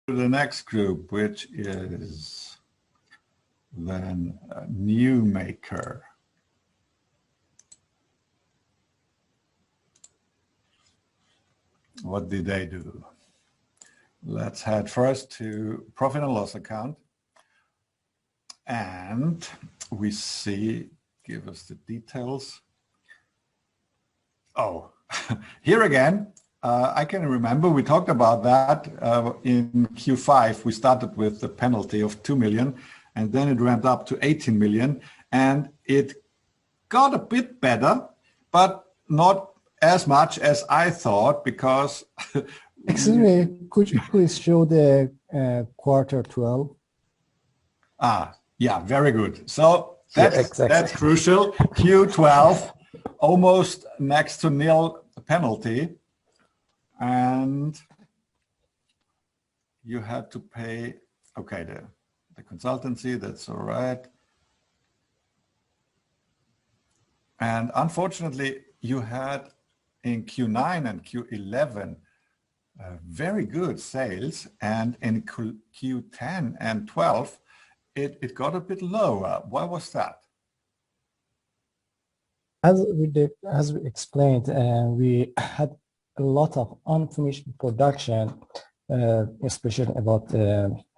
the next group, which is then a new maker. What did they do? Let's head first to profit and loss account. And we see, give us the details. Oh, here again, I can remember we talked about that in Q5. We started with the penalty of 2 million, and then it ramped up to 18 million, and it got a bit better, but not as much as I thought, because excuse me, could you please show the quarter 12? Yeah, very good. So that's, yeah, exactly. That's crucial. Q12, almost next to nil penalty, and you had to pay, okay, the consultancy, that's all right. And unfortunately, you had in Q9 and Q11 very good sales, and in Q10 and 12, it got a bit lower. Why was that? As we explained, we had a lot of unfinished production, especially about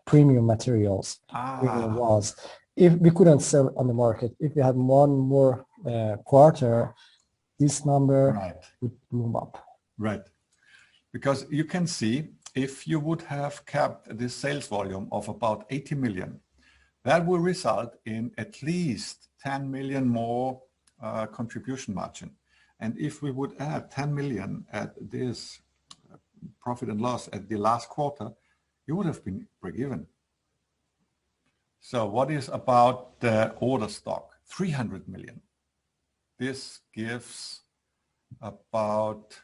premium materials. Was if we couldn't sell on the market, if we had one more quarter, this number would bloom up. Right, because you can see if you would have kept this sales volume of about 80 million, that will result in at least 10 million more contribution margin. And if we would add 10 million at this profit and loss at the last quarter, you would have been break-even. So what is about the order stock? 300 million. This gives about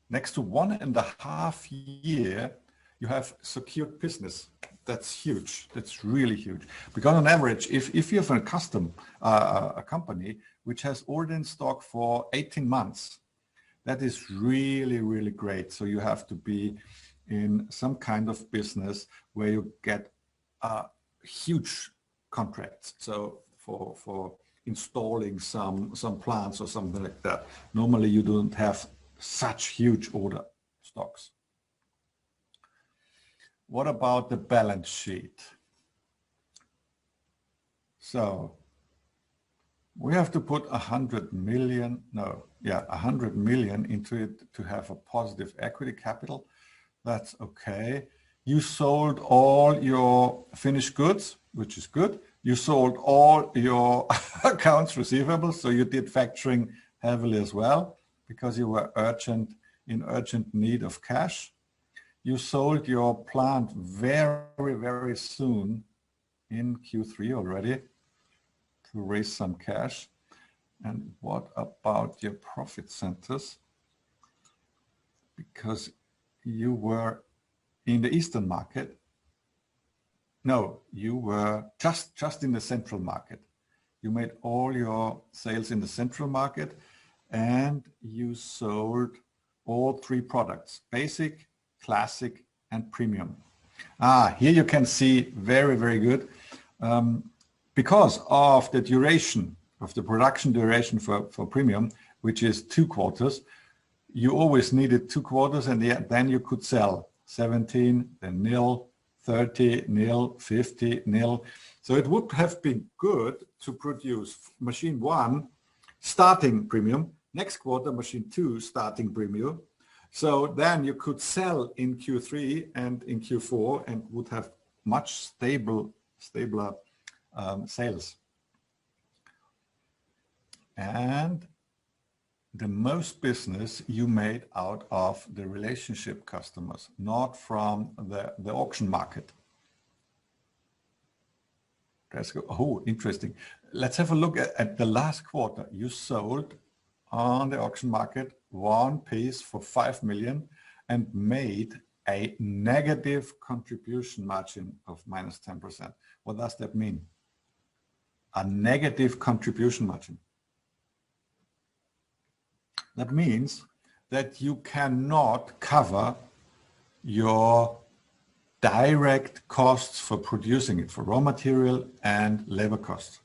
next to 1.5 years you have secured business. That's huge. That's really huge. Because on average, if you have a company which has order in stock for 18 months, that is really, really great. So you have to be in some kind of business where you get huge contracts. So for installing some plants or something like that, normally you don't have such huge order stocks. What about the balance sheet? So we have to put 100 million, 100 million into it to have a positive equity capital. That's okay. You sold all your finished goods, which is good. You sold all your accounts receivable, so you did factoring heavily as well because you were in urgent need of cash. You sold your plant very, very soon in Q3 already to raise some cash. And what about your profit centers? Because you were in the Eastern market. No, you were just in the Central market. You made all your sales in the Central market, and you sold all 3 products: basic, classic, and premium. Here you can see very, very good. Because of the duration of the production duration for premium, which is 2 quarters, you always needed 2 quarters, and then you could sell 17, then nil, 30, nil, 50, nil. So it would have been good to produce machine 1 starting premium, next quarter machine 2 starting premium. So then you could sell in Q3 and in Q4 and would have much stabler sales. And the most business you made out of the relationship customers, not from the auction market. Let's go. Oh, interesting. Let's have a look at the last quarter. You sold on the auction market 1 piece for 5 million and made a negative contribution margin of -10%. What does that mean? A negative contribution margin. That means that you cannot cover your direct costs for producing it, for raw material and labor costs,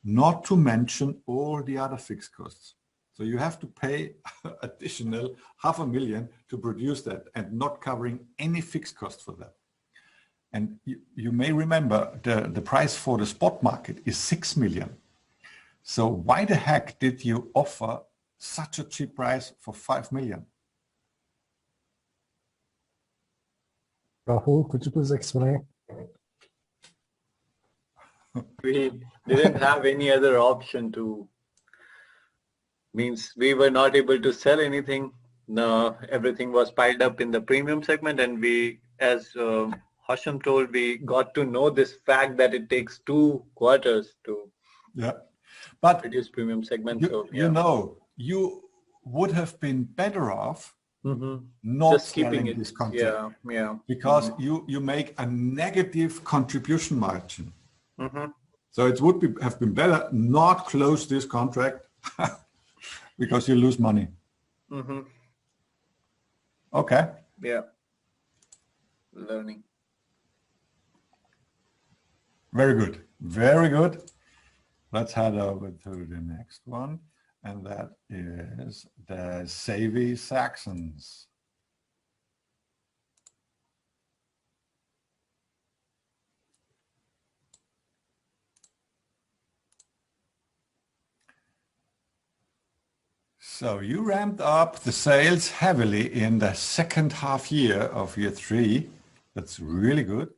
not to mention all the other fixed costs. So you have to pay additional 500,000 to produce that and not covering any fixed cost for that. And you may remember the price for the spot market is 6 million. So why the heck did you offer such a cheap price for 5 million? Rahul, could you please explain? We didn't have any other option to, means we were not able to sell anything. No, everything was piled up in the premium segment, and we, as Hashim told, we got to know this fact that it takes 2 quarters to but produce premium segment. You know, you would have been better off not just keeping selling this contract. Because you make a negative contribution margin. So it would have been better not close this contract because you lose money. Okay. Yeah. Learning. Very good. Very good. Let's head over to the next one. And that is the Savvy Saxons. So you ramped up the sales heavily in the second half year of year 3. That's really good.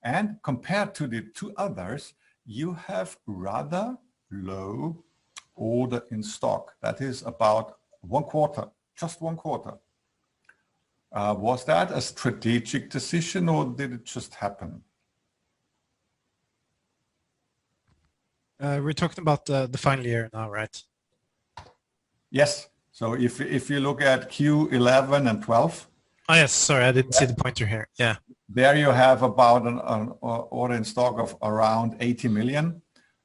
And compared to the 2 others, you have rather low order in stock. That is about 1 quarter, just 1 quarter. Was that a strategic decision or did it just happen? We're talking about the final year now, right? Yes. So if you look at Q11 and 12. Oh yes, sorry, I didn't see the pointer here. Yeah. There you have about an order in stock of around 80 million.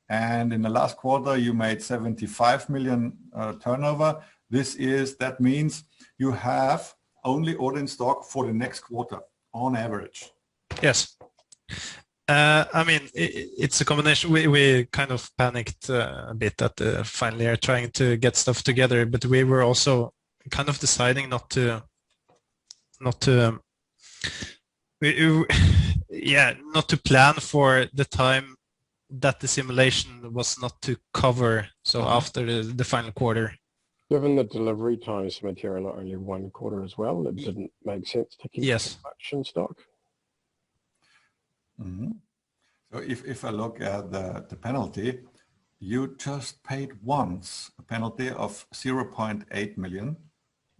And in the last quarter, you made 75 million turnover. That means you have only order in stock for the next quarter on average. Yes. I mean, it's a combination. We kind of panicked a bit at the final year trying to get stuff together, but we were also kind of deciding not to plan for the time that the simulation was not to cover. So after the final quarter. Given the delivery times for material are only 1 quarter as well, it didn't make sense to keep much in stock. So if I look at the penalty, you just paid once a penalty of 0.8 million,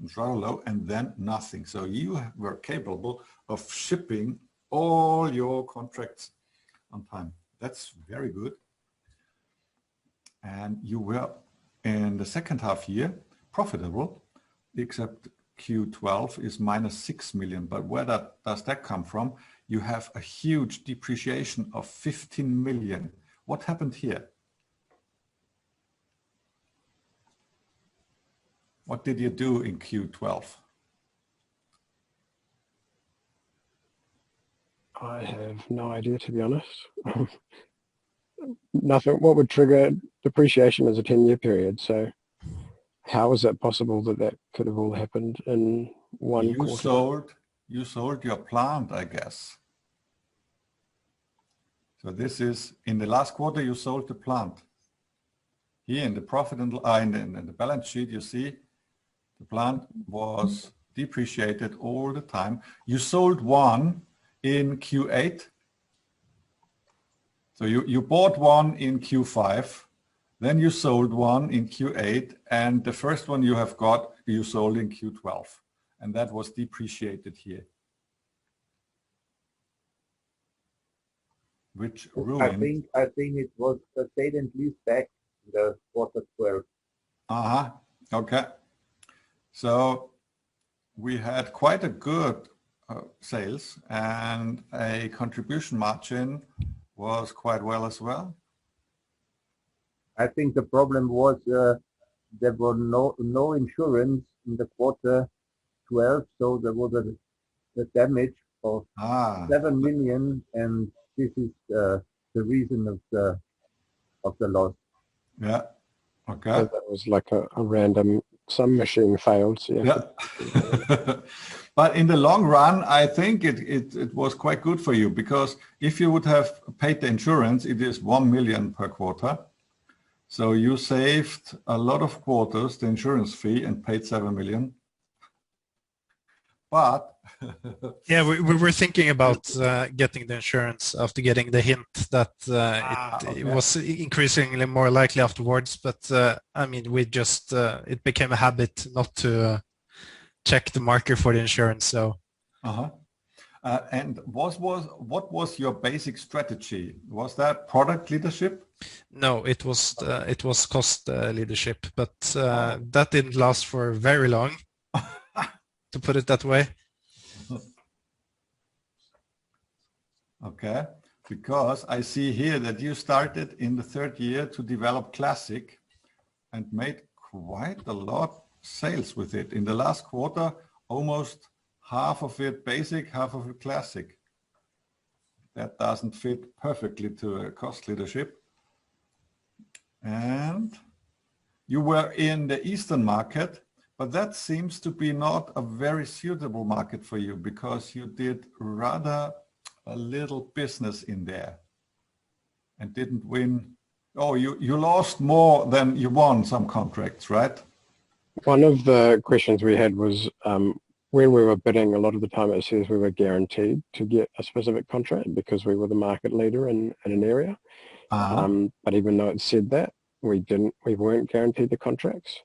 it's rather low, and then nothing. So you were capable of shipping all your contracts on time. That's very good. And you were in the second half year profitable, except Q12 is minus 6 million. But where does that come from? You have a huge depreciation of 15 million. What happened here? What did you do in Q12? I have no idea, to be honest. Nothing. What would trigger depreciation is a 10-year period. So how is it possible that could have all happened in 1 quarter? You sold your plant, I guess. So this is in the last quarter you sold the plant. Here in the profit and in the balance sheet, you see the plant was depreciated all the time. You sold one in Q8. So you bought one in Q5, then you sold one in Q8, and the first one you have got, you sold in Q12, and that was depreciated here. Which ruined. I think it was the sale and lease back in the quarter 12. Okay. So we had quite a good sales, and a contribution margin was quite well as well. I think the problem was there were no insurance in the quarter 12, so there was a damage of Ah, 7 million, and this is the reason of the loss. yeah. So Okay. that was like a random, some machine failed. So you have Yeah. But in the long run, I think it was quite good for you, because if you would have paid the insurance, it is 1 million per quarter. So you saved a lot of quarters, the insurance fee, and paid 7 million. But Yeah, we were thinking about getting the insurance after getting the hint that it okay. was increasingly more likely afterwards. But I mean, we just it became a habit not to check the marker for the insurance. So Uh-huh. And what was your basic strategy? Was that product leadership? no, it was cost leadership, but that didn't last for very long, to put it that way. Okay, because I see here that you started in the 3rd year to develop Classic and made quite a lot sales with it. In the last quarter, almost half of it Basic, half of it Classic. That doesn't fit perfectly to a cost leadership. And you were in the Eastern market, but that seems to be not a very suitable market for you, because you did rather a little business in there and didn't win. Oh, you lost more than you won some contracts, right? one of the questions we had was when we were bidding, a lot of the time it says we were guaranteed to get a specific contract because we were the market leader in an area. But even though it said that, we weren't guaranteed the contracts.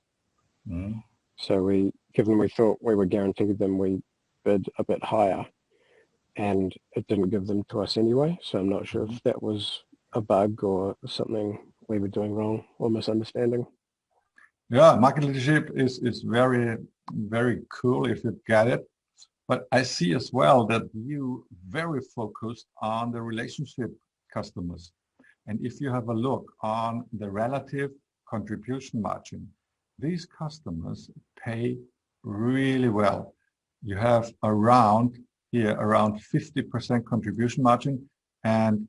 Mm. So given we thought we were guaranteed them, we bid a bit higher, and it didn't give them to us anyway. So I'm not sure if that was a bug or something we were doing wrong or misunderstanding. Yeah, market leadership is very, very cool if you get it. But I see as well that you very focused on the relationship customers. And if you have a look on the relative contribution margin, these customers pay really well. You have around 50% contribution margin, and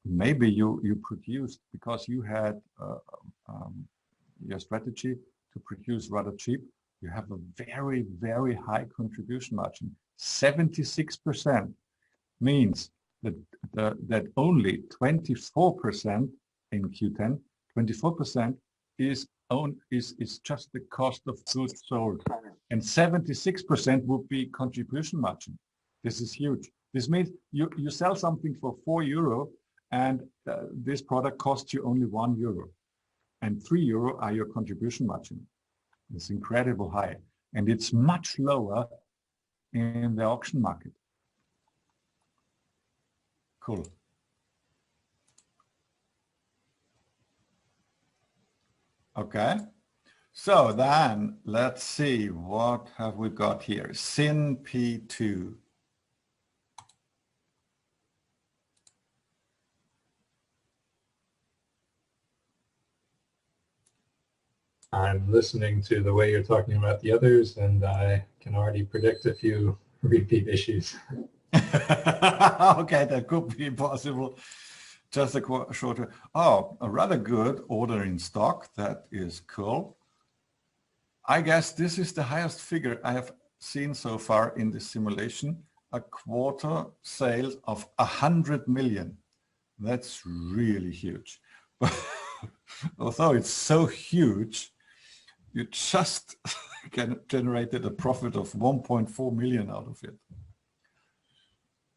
maybe you produced, because you had your strategy to produce rather cheap, you have a very, very high contribution margin. 76% means that only 24% in Q10, 24% is just the cost of goods sold, and 76% would be contribution margin. This is huge. This means you sell something for €4, and this product costs you only €1, and €3 are your contribution margin. It's incredible high, and it's much lower in the auction market. Cool. Okay, so then let's see, what have we got here? SIN P2. I'm listening to the way you're talking about the others, and I can already predict a few repeat issues. Okay, that could be possible. Just a shorter. Oh, a rather good order in stock. That is cool. I guess this is the highest figure I have seen so far in this simulation. A quarter sales of 100 million. That's really huge. But although it's so huge, you just generated a profit of 1.4 million out of it.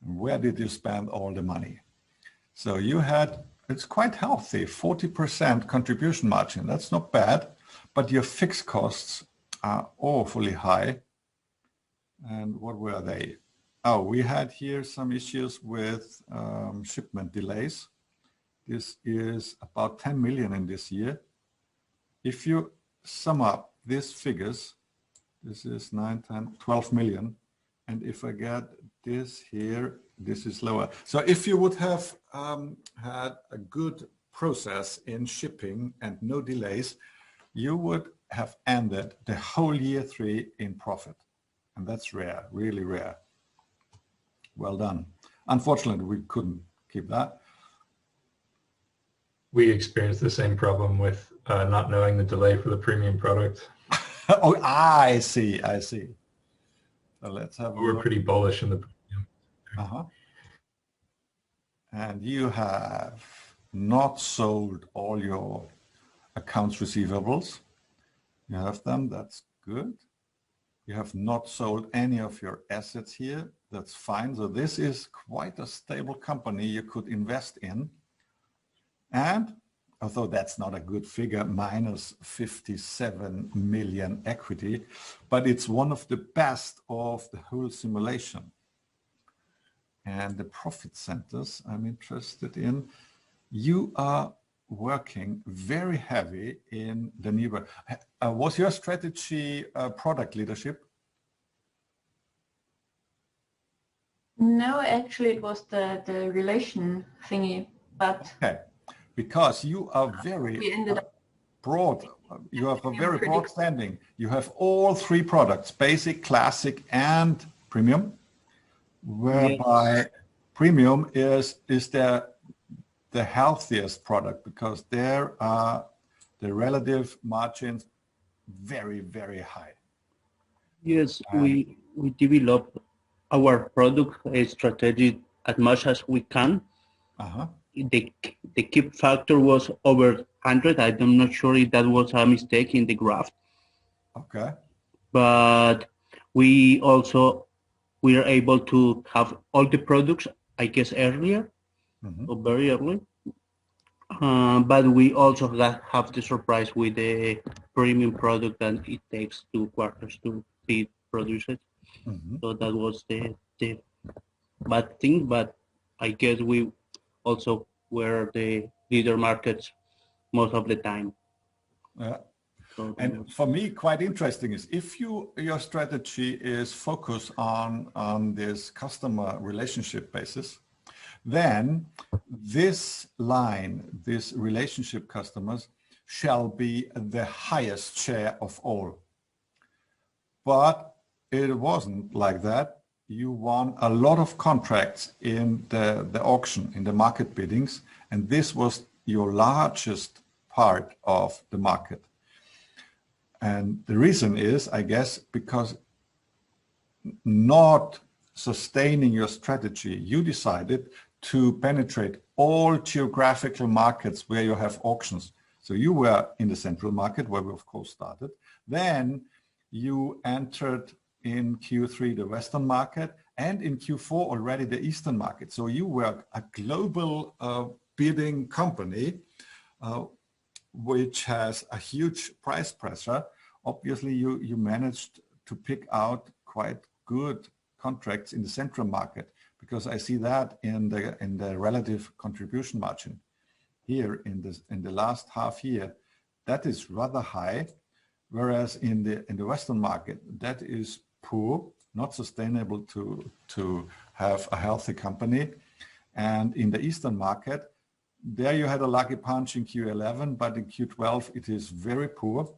Where did you spend all the money? So you had, it's quite healthy, 40% contribution margin. That's not bad, but your fixed costs are awfully high. And what were they? Oh, we had here some issues with shipment delays. This is about 10 million in this year. If you sum up these figures, this is 9, 10, 12 million. And if I get this here, this is lower. So if you would have had a good process in shipping and no delays, you would have ended the whole year 3 in profit. And that's rare, really rare. Well done. Unfortunately, we couldn't keep that. We experienced the same problem with not knowing the delay for the premium product. Oh, I see. I see. So let's have a We were look. pretty bullish in the premium. Uh-huh. And you have not sold all your accounts receivables. You have them. That's good. You have not sold any of your assets here. That's fine. So this is quite a stable company you could invest in. And although that's not a good figure, minus 57 million equity, but it's one of the best of the whole simulation. And the profit centers I'm interested in. You are working very heavy in the new. Was your strategy product leadership? No, actually it was the relation thingy, but okay, because you are very we ended up broad. You have a very broad standing. You have all three products: basic, classic, and premium. Whereby yes. Premium is the healthiest product because there are the relative margins very, very high. Yes, we develop our product strategy as much as we can. Uh-huh. The key factor was over 100. I'm not sure if that was a mistake in the graph. Okay. But we are able to have all the products, I guess, earlier, or very early. But we also have the surprise with the premium product that it takes 2 quarters to be produced. So that was the bad thing, but I guess we also were the leader markets most of the time. Yeah. So and for me, quite interesting is if your strategy is focused on this customer relationship basis, then this line, this relationship customers, shall be the highest share of all. But it wasn't like that. You won a lot of contracts in the auction, in the market biddings, and this was your largest part of the market. And the reason is, I guess, because not sustaining your strategy, you decided to penetrate all geographical markets where you have auctions. So you were in the central market where we of course started. Then you entered in Q3 the Western market and in Q4 already the Eastern market. So you were a global bidding company which has a huge price pressure. Obviously you managed to pick out quite good contracts in the central market, because I see that in the relative contribution margin here in the last half year. That is rather high, whereas in the Western market that is poor, not sustainable to have a healthy company. And in the Eastern market, there you had a lucky punch in Q11, but in Q12 it is very poor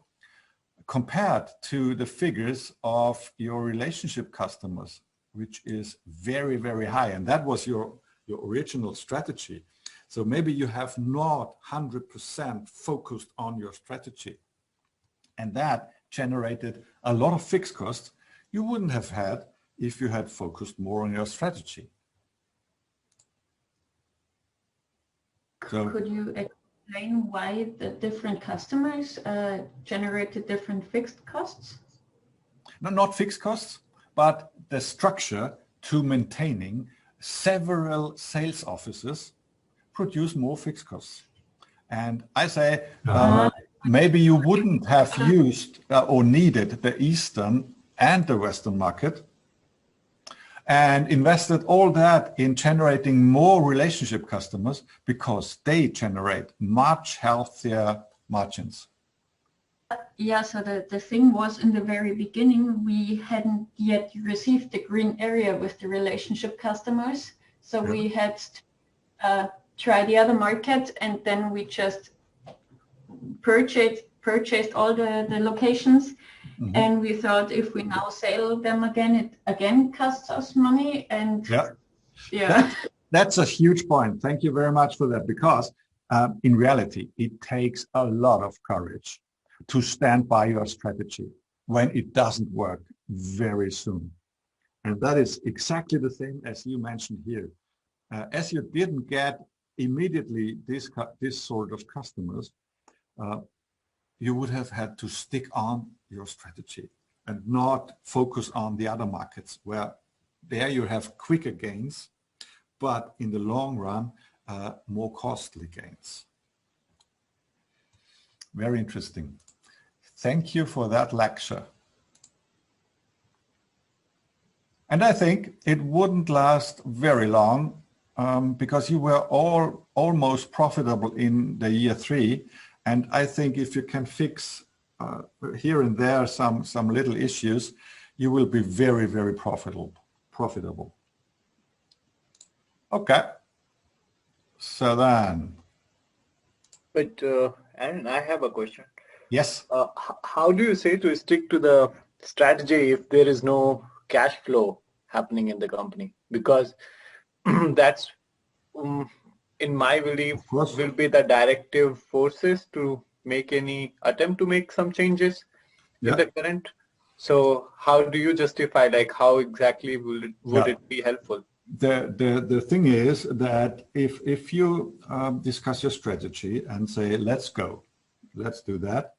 compared to the figures of your relationship customers, which is very, very high. And that was your original strategy. So maybe you have not 100% focused on your strategy. And that generated a lot of fixed costs you wouldn't have had if you had focused more on your strategy. So, could you explain why the different customers generated different fixed costs? No, not fixed costs, but the structure to maintaining several sales offices produce more fixed costs. And I say, maybe you wouldn't have used or needed the Eastern and the Western market and invested all that in generating more relationship customers, because they generate much healthier margins. Yeah, so the thing was, in the very beginning, we hadn't yet received the green area with the relationship customers. So we had to try the other market, and then we just purchased all the locations. And we thought if we now sell them again, it again costs us money. And Yeah. That's a huge point. Thank you very much for that, because in reality, it takes a lot of courage to stand by your strategy when it doesn't work very soon. And that is exactly the same as you mentioned here. As you didn't get immediately this sort of customers, you would have had to stick on your strategy and not focus on the other markets, where there you have quicker gains, but in the long run, more costly gains. Very interesting. Thank you for that lecture. And I think it wouldn't last very long, because you were all almost profitable in the year 3. And I think if you can fix here and there some little issues, you will be very, very profitable. Okay. So then. But Aaron, I have a question. Yes. How do you say to stick to the strategy if there is no cash flow happening in the company? Because that's, in my belief, will be the directive forces to make any attempt to make some changes in the current. So how do you justify, like, how exactly would it be helpful? The thing is that if you discuss your strategy and say, let's go, let's do that,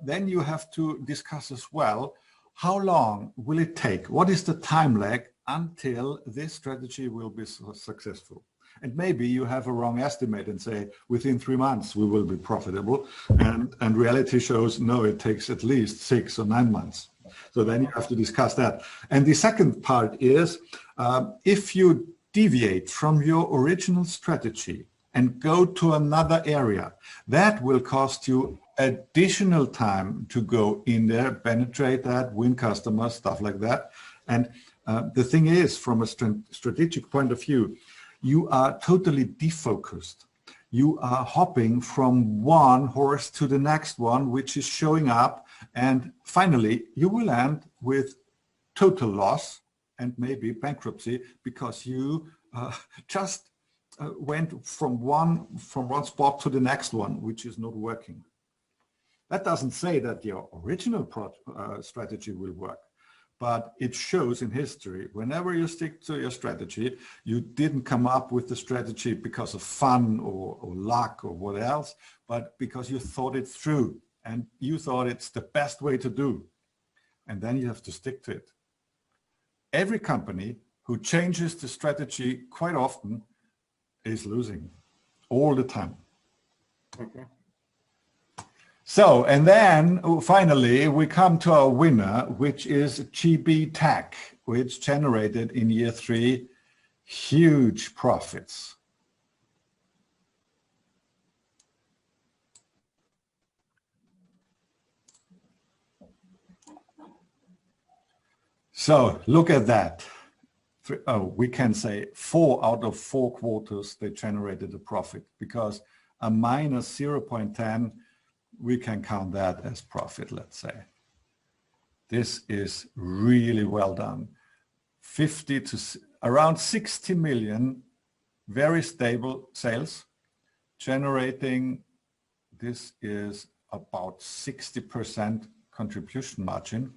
then you have to discuss as well, how long will it take? What is the time lag until this strategy will be successful? And maybe you have a wrong estimate and say, within 3 months we will be profitable, and reality shows, no, it takes at least 6 or 9 months. So then you have to discuss that. And the second part is, if you deviate from your original strategy and go to another area, that will cost you additional time to go in there, penetrate that, win customers, stuff like that. And the thing is, from a strategic point of view, you are totally defocused. You are hopping from one horse to the next one, which is showing up. And finally, you will end with total loss and maybe bankruptcy, because you just went from one spot to the next one, which is not working. That doesn't say that your original strategy will work, but it shows in history, whenever you stick to your strategy, you didn't come up with the strategy because of fun or luck or what else, but because you thought it through and you thought it's the best way to do. And then you have to stick to it. Every company who changes the strategy quite often is losing all the time. Okay. So, and then finally we come to our winner, which is GB Tech, which generated in year 3 huge profits. So look at that. We can say 4 out of 4 quarters they generated a profit, because a minus 0.10, we can count that as profit, let's say. This is really well done. 50 to around 60 million, very stable sales, generating, this is about 60% contribution margin.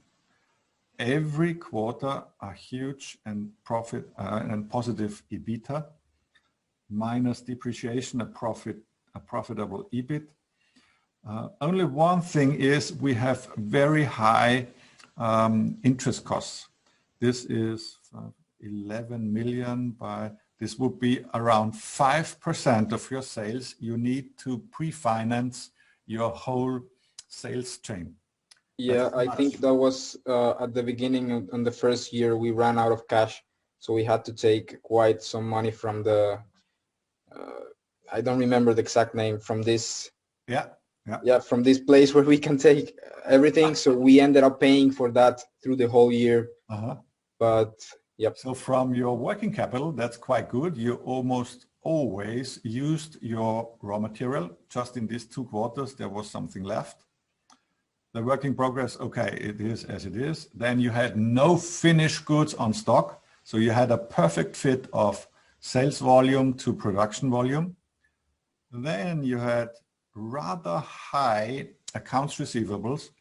Every quarter a huge and positive EBITDA, minus depreciation, a profitable EBIT. Only one thing is we have very high interest costs. This is 11 million this would be around 5% of your sales. You need to pre-finance your whole sales chain. Yeah, I think that was at the beginning on the first year we ran out of cash. So we had to take quite some money from the, I don't remember the exact name, from this. Yeah, from this place where we can take everything. So we ended up paying for that through the whole year. But yep. So from your working capital, that's quite good. You almost always used your raw material. Just in these 2 quarters, there was something left. The work in progress, okay, it is as it is. Then you had no finished goods on stock. So you had a perfect fit of sales volume to production volume. Then you had rather high accounts receivables.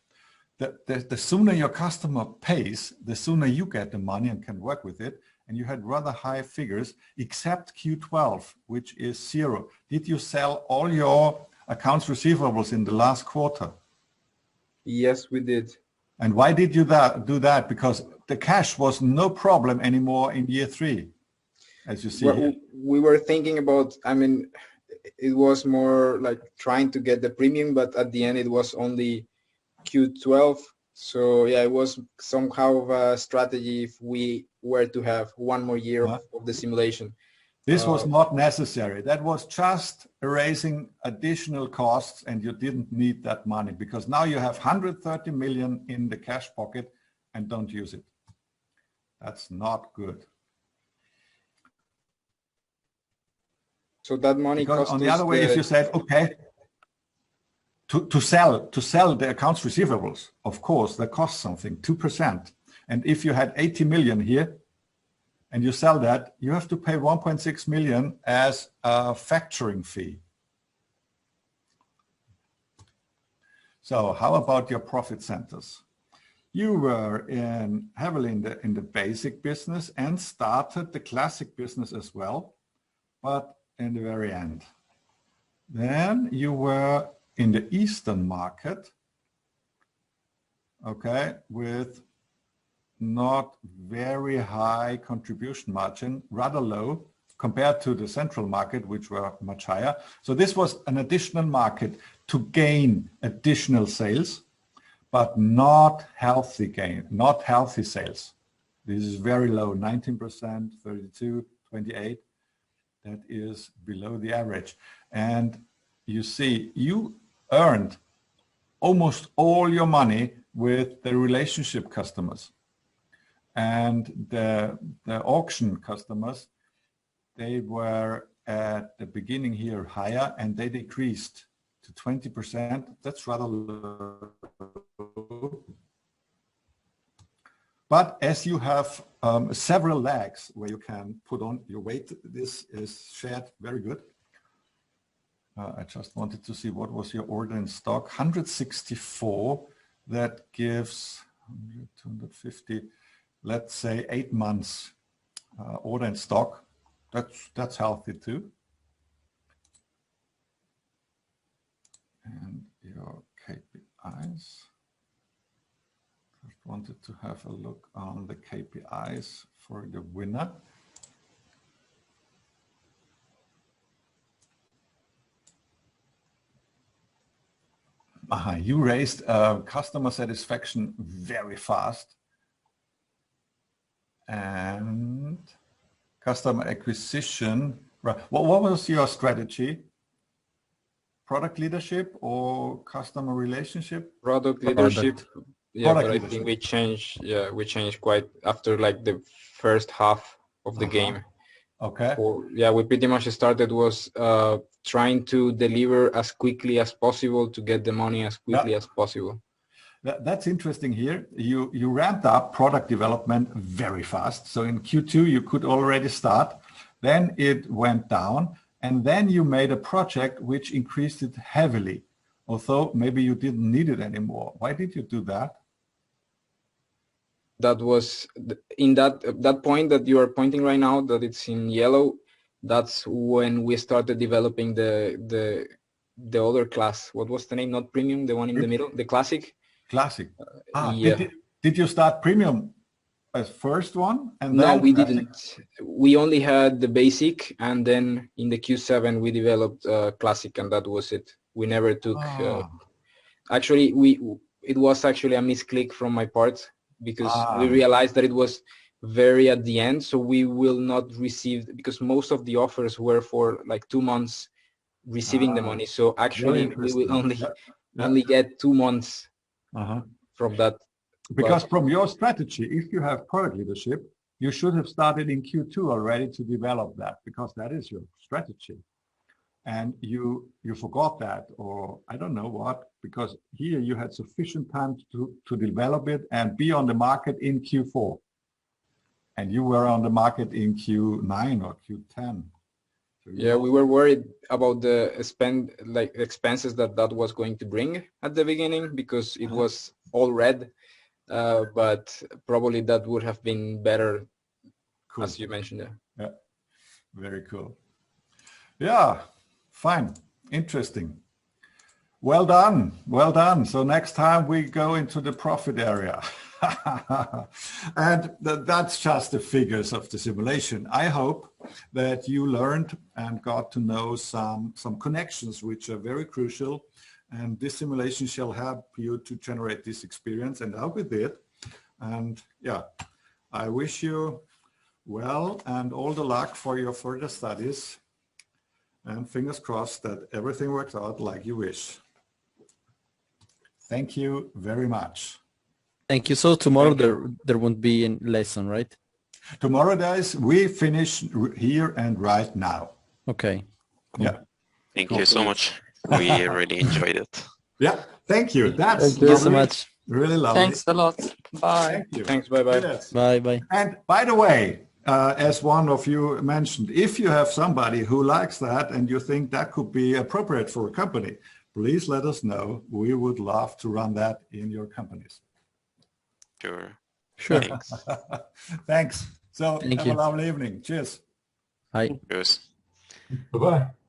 The sooner your customer pays, the sooner you get the money and can work with it. And you had rather high figures, except Q12, which is 0. Did you sell all your accounts receivables in the last quarter? Yes, we did. And why did you do that? Because the cash was no problem anymore in year 3, as you see Well, here. we were thinking about, I mean, it was more like trying to get the premium, but at the end it was only Q12. So yeah, it was somehow of a strategy if we were to have one more year of the simulation. This was not necessary. That was just erasing additional costs, and you didn't need that money because now you have 130 million in the cash pocket and don't use it. That's not good. So that money because cost on the us other way, if you said, okay, to sell the accounts receivables, of course, that costs something, 2%. And if you had 80 million here, and you sell that, you have to pay 1.6 million as a factoring fee. So how about your profit centers? You were heavily in the basic business and started the classic business as well, but in the very end. Then you were in the Eastern market, okay, with not very high contribution margin, rather low compared to the central market, which were much higher. So this was an additional market to gain additional sales, but not healthy gain, not healthy sales. This is very low, 19%, 32, 28. That is below the average. And you see, you earned almost all your money with the relationship customers. And the auction customers, they were at the beginning here higher and they decreased to 20%. That's rather low. But as you have several legs where you can put on your weight, this is shared very good. I just wanted to see what was your order in stock. 164, that gives 250, let's say 8 months order in stock. That's healthy too. And your KPIs. Just wanted to have a look on the KPIs for the winner. You raised customer satisfaction very fast. And customer acquisition, right. What was your strategy? Product leadership or customer relationship? Product leadership. Yeah, Product but leadership. I think we changed. Yeah, we changed quite after like the first half of the game. Okay. Yeah, we pretty much started was trying to deliver as quickly as possible to get the money as quickly as possible. That's interesting here. You ramped up product development very fast. So in Q2, you could already start. Then it went down. And then you made a project which increased it heavily, although maybe you didn't need it anymore. Why did you do that? That was in that point that you are pointing right now, that it's in yellow. That's when we started developing the other class. What was the name? Not premium, the one in the middle, the classic. Classic. Yeah. Did you start premium as first one? And no, then we classic? didn't. We only had the basic, and then in the Q7 we developed classic, and that was it. We never took. Actually, it was actually a misclick from my part, because we realized that it was very at the end, so we will not receive, because most of the offers were for like 2 months receiving the money. So actually we will only get 2 months from that. Because from your strategy, if you have product leadership, you should have started in Q2 already to develop that, because that is your strategy. And you forgot that, or I don't know what, because here you had sufficient time to develop it and be on the market in Q4. And you were on the market in Q9 or Q10. So yeah, we were worried about the expenses that was going to bring at the beginning because it was all red. But probably that would have been better, cool. As you mentioned. Yeah, very cool. Yeah, fine, interesting. Well done, well done. So next time we go into the profit area. And that's just the figures of the simulation. I hope that you learned and got to know some connections which are very crucial, and this simulation shall help you to generate this experience, and I hope it did. And yeah, I wish you well and all the luck for your further studies, and fingers crossed that everything works out like you wish. Thank you very much. Thank you. So tomorrow there won't be a lesson, right? Tomorrow, guys, we finish here and right now. Okay. Cool. Yeah. Thank you so much. We really enjoyed it. Yeah. Thank you. That's thank you so much. Really lovely. Thanks a lot. Bye. Thank you. Thanks. Bye-bye. Yes. Bye-bye. And by the way, as one of you mentioned, if you have somebody who likes that and you think that could be appropriate for a company, please let us know. We would love to run that in your companies. Sure. Thanks. Thanks. So Thank have you. a lovely evening. Cheers. Bye. Cheers. Bye-bye.